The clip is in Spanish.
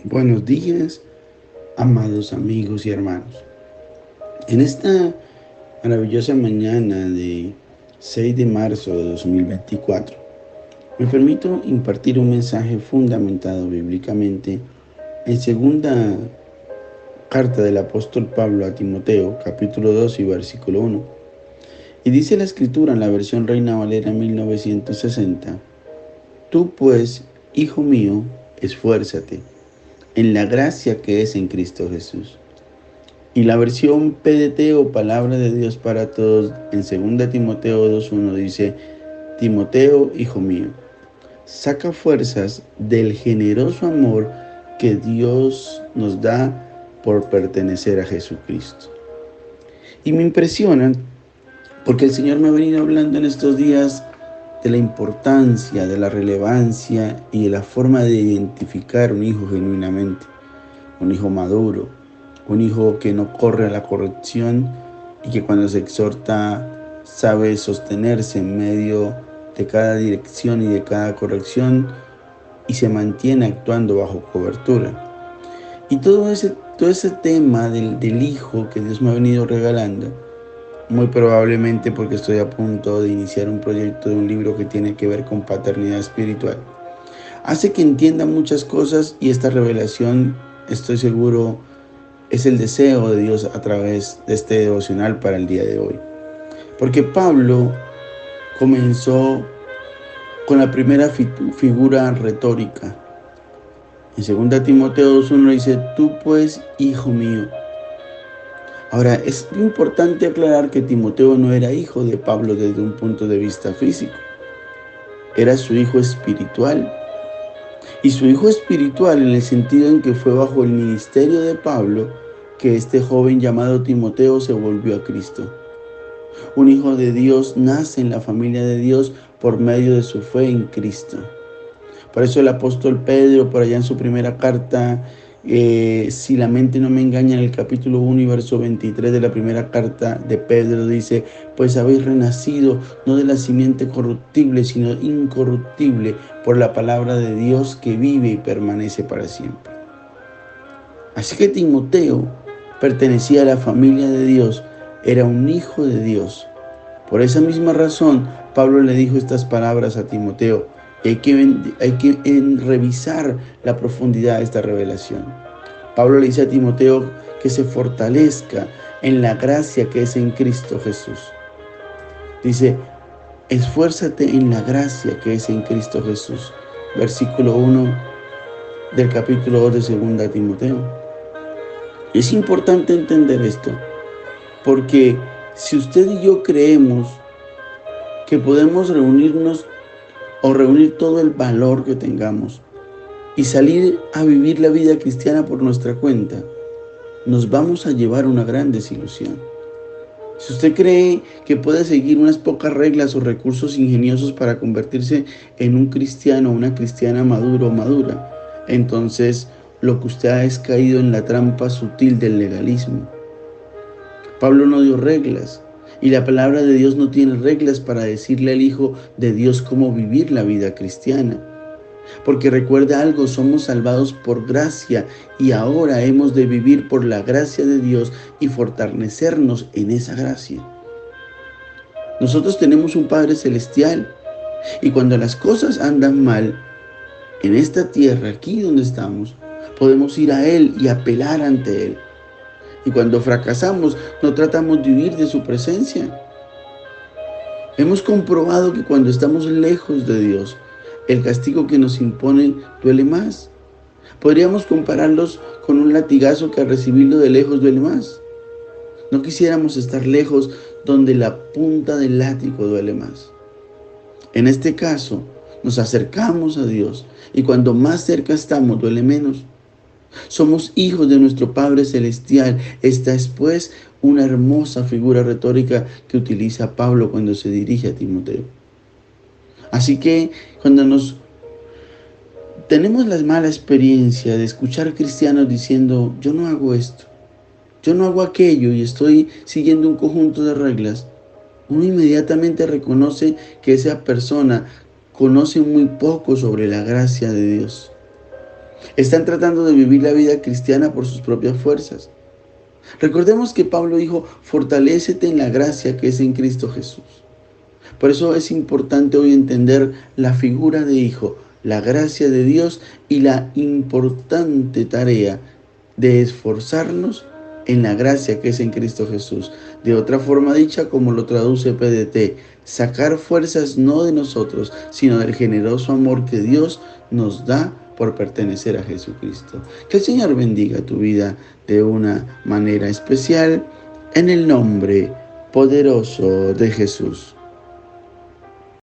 Buenos días, amados amigos y hermanos. En esta maravillosa mañana de 6 de marzo de 2024, me permito impartir un mensaje fundamentado bíblicamente en segunda carta del apóstol Pablo a Timoteo, capítulo 2 y versículo 1. Y dice la escritura en la versión Reina Valera 1960: Tú pues, hijo mío, esfuérzate en la gracia que es en Cristo Jesús. Y la versión PDT o Palabra de Dios para Todos en 2 Timoteo 2:1 dice: Timoteo, hijo mío, saca fuerzas del generoso amor que Dios nos da por pertenecer a Jesucristo. Y me impresiona porque el Señor me ha venido hablando en estos días de la importancia, de la relevancia y de la forma de identificar un hijo genuinamente, un hijo maduro, un hijo que no corre a la corrección y que cuando se exhorta sabe sostenerse en medio de cada dirección y de cada corrección y se mantiene actuando bajo cobertura. Y todo ese tema del hijo que Dios me ha venido regalando, muy probablemente porque estoy a punto de iniciar un proyecto de un libro que tiene que ver con paternidad espiritual, hace que entienda muchas cosas, y esta revelación, estoy seguro, es el deseo de Dios a través de este devocional para el día de hoy. Porque Pablo comenzó con la primera figura retórica. En 2 Timoteo 2:1 dice: Tú pues, hijo mío. Ahora, es importante aclarar que Timoteo no era hijo de Pablo desde un punto de vista físico. Era su hijo espiritual. Y su hijo espiritual en el sentido en que fue bajo el ministerio de Pablo que este joven llamado Timoteo se volvió a Cristo. Un hijo de Dios nace en la familia de Dios por medio de su fe en Cristo. Por eso el apóstol Pedro, por allá en su primera carta, si la mente no me engaña, en el capítulo 1 y verso 23 de la primera carta de Pedro dice: Pues habéis renacido no de la simiente corruptible, sino incorruptible, por la palabra de Dios que vive y permanece para siempre. Así que Timoteo pertenecía a la familia de Dios, era un hijo de Dios. Por esa misma razón, Pablo le dijo estas palabras a Timoteo. Hay que revisar la profundidad de esta revelación. Pablo le dice a Timoteo que se fortalezca en la gracia que es en Cristo Jesús. Dice: esfuérzate en la gracia que es en Cristo Jesús. Versículo 1 del capítulo 2 de 2 Timoteo. Es importante entender esto, porque si usted y yo creemos que podemos reunirnos o reunir todo el valor que tengamos y salir a vivir la vida cristiana por nuestra cuenta, nos vamos a llevar una gran desilusión. Si usted cree que puede seguir unas pocas reglas o recursos ingeniosos para convertirse en un cristiano o una cristiana maduro o madura, entonces lo que usted ha es caído en la trampa sutil del legalismo. Pablo no dio reglas, y la palabra de Dios no tiene reglas para decirle al Hijo de Dios cómo vivir la vida cristiana. Porque recuerda algo: somos salvados por gracia y ahora hemos de vivir por la gracia de Dios y fortalecernos en esa gracia. Nosotros tenemos un Padre Celestial, y cuando las cosas andan mal en esta tierra, aquí donde estamos, podemos ir a Él y apelar ante Él. Y cuando fracasamos, no tratamos de huir de su presencia. Hemos comprobado que cuando estamos lejos de Dios, el castigo que nos imponen duele más. Podríamos compararlos con un latigazo que al recibirlo de lejos duele más. No quisiéramos estar lejos donde la punta del látigo duele más. En este caso, nos acercamos a Dios, y cuando más cerca estamos duele menos. Somos hijos de nuestro Padre Celestial. Esta es pues una hermosa figura retórica que utiliza Pablo cuando se dirige a Timoteo. Así que cuando tenemos la mala experiencia de escuchar cristianos diciendo: yo no hago esto, yo no hago aquello, y estoy siguiendo un conjunto de reglas, uno inmediatamente reconoce que esa persona conoce muy poco sobre la gracia de Dios. Están tratando de vivir la vida cristiana por sus propias fuerzas. Recordemos que Pablo dijo, fortalécete en la gracia que es en Cristo Jesús. Por eso es importante hoy entender la figura de hijo, la gracia de Dios y la importante tarea de esforzarnos en la gracia que es en Cristo Jesús. De otra forma dicha, como lo traduce PDT, sacar fuerzas no de nosotros, sino del generoso amor que Dios nos da por pertenecer a Jesucristo. Que el Señor bendiga tu vida de una manera especial en el nombre poderoso de Jesús.